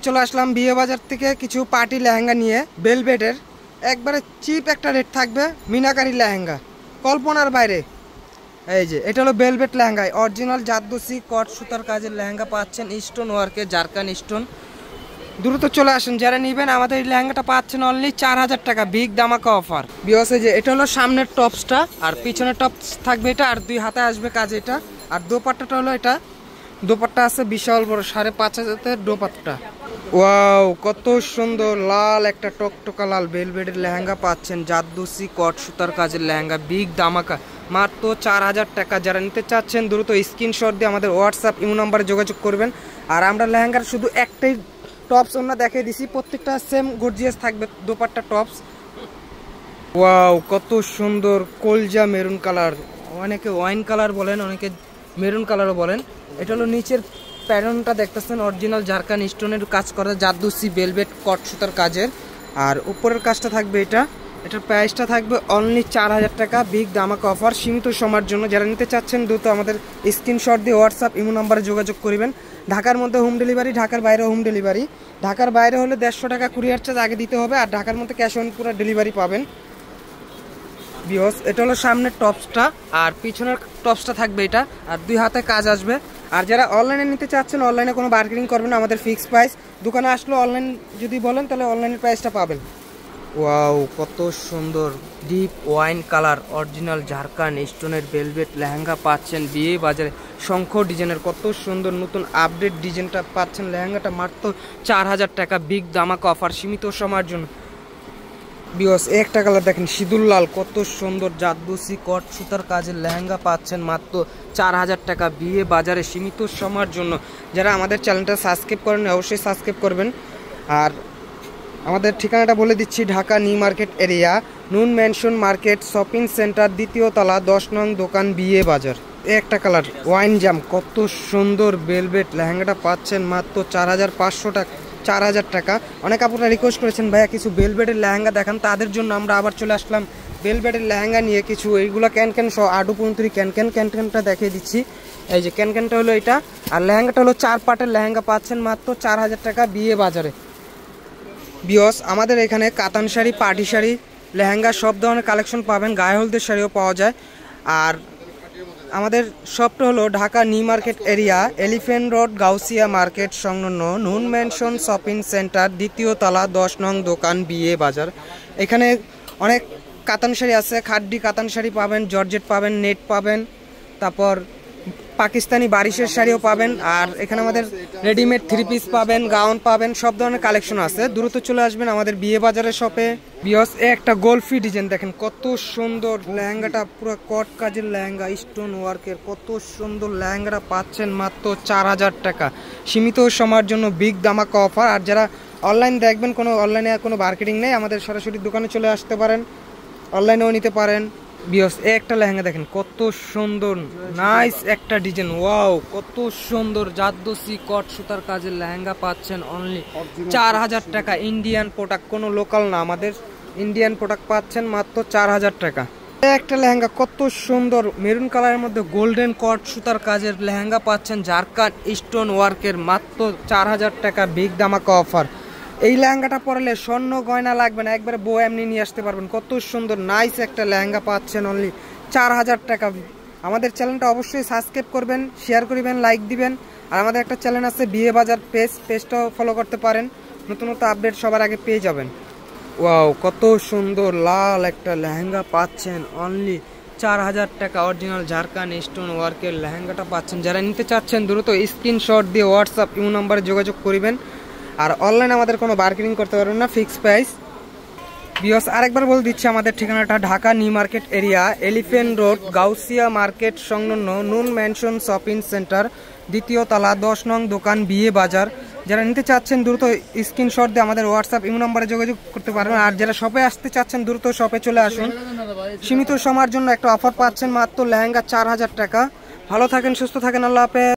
চলে আসলাম বিয়ে বাজার থেকে কিছু পার্টি লেহেঙ্গা নিয়ে বেলভেটের একবারে চিপ একটা রেট থাকবে মিনাকারি লেহেঙ্গা কল্পনার বাইরে। এই যে এটা হলো বেলভেট লেহেঙ্গা অরিজিনাল জারদোসি কট সুতার কাজের লেহেঙ্গা পাচ্ছেন স্টোন ওয়ার্কে জারকান স্টোন। দ্রুত চলে আসুন যারা নেবেন। আমাদের এই লেহেঙ্গাটা পাচ্ছেন অনলি 4000 টাকা, বিগ দামাকা অফার। বিয়সে যে এটা হলো সামনের টপসটা আর পিছনের টপস থাকবে এটা, আর দুই হাতে আসবে কাজ এটা। আর দোপাট্টাটা হলো এটা, দোপাট্টা আছে বিশাল বড় 5500 দোপাট্টা। ওয়াও কত সুন্দর লাল একটা টকটকা লাল বেলভেটের লেহেঙ্গা পাচ্ছেন জারদোসি কট সুতার কাজের লেহেঙ্গা বিগ দামাকা মাত্র 4000 টাকা। যারা নিতে চাচ্ছেন দ্রুত স্ক্রিনশট দিয়ে আমাদের হোয়াটসঅ্যাপ ইমো নাম্বারে যোগাযোগ করবেন। আর আমরা লেহেঙ্গার শুধু একটাই টপস আমরা দেখিয়ে দিছি, প্রত্যেকটা সেম গর্জিয়াস থাকবে দোপাট্টা টপস। ওয়াও কত সুন্দর কলজা মেরুন কালার, অনেকে ওয়াইন কালার বলেন, অনেকে মেরুন কালারও বলেন। এটা হলো নিচের প্যাটার্নটা দেখতেছেন অরিজিনাল জারকান স্টোনের কাজ করা জারদোসি বেলভেট কট সুতার কাজের। আর উপরের কাজটা থাকবে এটা, এটার প্রাইসটা থাকবে অনলি 4000 টাকা, বিগ দামাকা অফার সীমিত সময়ের জন্য। যারা নিতে চাচ্ছেন দ্রুত আমাদের স্ক্রিনশট দিয়ে হোয়াটসঅ্যাপ ইমো নাম্বারে যোগাযোগ করবেন। ঢাকার মধ্যে হোম ডেলিভারি, ঢাকার বাইরে হোম ডেলিভারি। ঢাকার বাইরে হলে 150 টাকা কুরিয়ার চার্জ আগে দিতে হবে, আর ঢাকার মধ্যে ক্যাশ অন পুরো ডেলিভারি পাবেন। বিয়স এটা হলো সামনের টপসটা আর পিছনের টপসটা থাকবে এটা, আর দুই হাতে কাজ আসবে। আর যারা অনলাইনে নিতে চাচ্ছেন অনলাইনে কোনো বার্গেনিং করবেন না, আমাদের ফিক্সড প্রাইস। দোকানে আসলে অনলাইন যদি বলেন তাহলে অনলাইনের প্রাইসটা পাবেন। ওয়াও কত সুন্দর deep wine colour original zircon স্টোনের বেলভেট লেহেঙ্গা পাচ্ছেন বিয়ে বাজারে শঙ্খ ডিজাইনের। কত সুন্দর নতুন আপডেট ডিজাইনটা পাচ্ছেন লেহেঙ্গাটা মাত্র 4000 টাকা, বিগ দামাকা অফার সীমিত সময়ের জন্য। বিয়স একটা কালার দেখেন সিঁদুর লাল, কত সুন্দর জারদোসি কট সুতার কাজের লেহেঙ্গা পাচ্ছেন মাত্র 4000 টাকা, বিয়ে বাজারে সীমিত সময়ের জন্য। যারা আমাদের চ্যানেলটা সাবস্ক্রাইব করেন অবশ্যই সাবস্ক্রাইব করবেন। আর আমাদের ঠিকানাটা বলে দিচ্ছি, ঢাকা নিউ মার্কেট এরিয়া, নুন ম্যানশন মার্কেট শপিং সেন্টার, 2য় তলা, 10 নং দোকান, বিয়ে বাজার। একটা কালার ওয়াইন জাম, কত সুন্দর বেলভেট লেহেঙ্গাটা পাচ্ছেন মাত্র 4500 টাকা, 4000 টাকা। অনেক আপনারা রিকোয়েস্ট করেছেন ভাইয়া কিছু বেলভেটের লেহেঙ্গা দেখান, তাদের জন্য আমরা আবার চলে আসলাম বেলভেটের লেহেঙ্গা নিয়ে। কিছু এইগুলো ক্যানক্যান সহ আডু পুন্তুরি ক্যানক্যানটা দেখিয়ে দিচ্ছি। এই যে ক্যানক্যানটা হলো এটা, আর লেহেঙ্গাটা হলো 4 পাটের লেহেঙ্গা পাচ্ছেন মাত্র 4000 টাকা, বিয়ে বাজারে। বিয়স আমাদের এখানে কাতান শাড়ি, পার্টি শাড়ি, লেহেঙ্গা সব ধরনের কালেকশন পাবেন, গায়ে হলদের শাড়িও পাওয়া যায়। আর আমাদের শপটা হলো Dhaka new market area, elephant road, Gausia market সংলগ্ন নুন ম্যানশন শপিং সেন্টার, 2য় তলা, 10 নং দোকান, বিয়ে বাজার। এখানে অনেক কাতান শাড়ি আছে, খাড্ডি কাতান শাড়ি পাবেন, জর্জেট পাবেন, নেট পাবেন, তারপর পাকিস্তানি বারিশের শাড়িও পাবেন। আর এখানে আমাদের রেডিমেড 3 পিস পাবেন, গাউন পাবেন, সব ধরনের কালেকশন আছে। দ্রুত চলে আসবেন আমাদের বিয়ে বাজারের শপে। বিয়স একটা গোলফি ডিজাইন দেখেন, কত সুন্দর লেহেঙ্গাটা, পুরো কট কাজের লেহেঙ্গা স্টোন ওয়ার্কের, কত সুন্দর লেহেঙ্গাটা পাচ্ছেন মাত্র 4000 টাকা, সীমিত সময়ের জন্য, বিগ দামাকা অফার। আর যারা অনলাইন দেখবেন, কোনো অনলাইনে কোনো মার্কেটিং নেই, আমাদের সরাসরি দোকানে চলে আসতে পারেন, অনলাইনেও নিতে পারেন। বিয়স একটা লেহেঙ্গা দেখেন, কত সুন্দর নাইস একটা ডিজাইন। ওয়াও কত সুন্দর জারদোসি কট সুতার কাজের লেহেঙ্গা পাচ্ছেন অনলি 4000 টাকা, ইন্ডিয়ান প্রোডাক্ট, কোনো লোকাল না, আমাদের ইন্ডিয়ান প্রোডাক্ট পাচ্ছেন মাত্র 4000 টাকা। একটা লেহেঙ্গা কত সুন্দর মেরুন কালারের মধ্যে গোল্ডেন কট সুতার কাজের লেহেঙ্গা পাচ্ছেন জারকান স্টোন ওয়ার্কের মাত্র 4000 টাকা, বিগ দামাকা অফার। এই লেহেঙ্গাটা পরলে স্বর্ণ গয়না লাগবে না, একবারে বউ এমনি নিয়ে আসতে পারবেন। কত সুন্দর নাইস একটা লেহেঙ্গা পাচ্ছেন অনলি 4000 টাকা। আমাদের চ্যানেলটা অবশ্যই সাবস্ক্রাইব করবেন, শেয়ার করবেন, লাইক দিবেন। আর আমাদের একটা চ্যানেল আছে বিয়ে বাজার পেজটাও ফলো করতে পারেন, নতুন নতুন আপডেট সবার আগে পেয়ে যাবেন। ওয়াও কত সুন্দর লাল একটা লেহেঙ্গা পাচ্ছেন অনলি 4000 টাকা, অরিজিনাল জারকান স্টোন ওয়ার্কের লেহেঙ্গাটা পাচ্ছেন। যারা নিতে চাচ্ছেন দ্রুত স্ক্রিনশট দিয়ে হোয়াটসঅ্যাপ ইমো নাম্বারে যোগাযোগ করবেন। আর অনলাইনে আমাদের কোনো বার্গেনিং করতে পারবেন না, ফিক্সড প্রাইস। বিয়স আরেকবার বলে দিচ্ছি আমাদের ঠিকানাটা, Dhaka new market area, elephant road, Gausia market সংলগ্ন নুন ম্যানশন শপিং সেন্টার, 2য় তলা, 10 নং দোকান, বিয়ে বাজার। যারা নিতে চাচ্ছেন দ্রুত স্ক্রিনশট দিয়ে আমাদের হোয়াটসঅ্যাপ ইমো নাম্বারে যোগাযোগ করতে পারবেন। আর যারা শপে আসতে চাচ্ছেন দ্রুত শপে চলে আসুন, সীমিত সময়ের জন্য একটা অফার পাচ্ছেন মাত্র লেহেঙ্গা 4000 টাকা। ভালো থাকেন, সুস্থ থাকেন, আল্লাহ হাফেজ।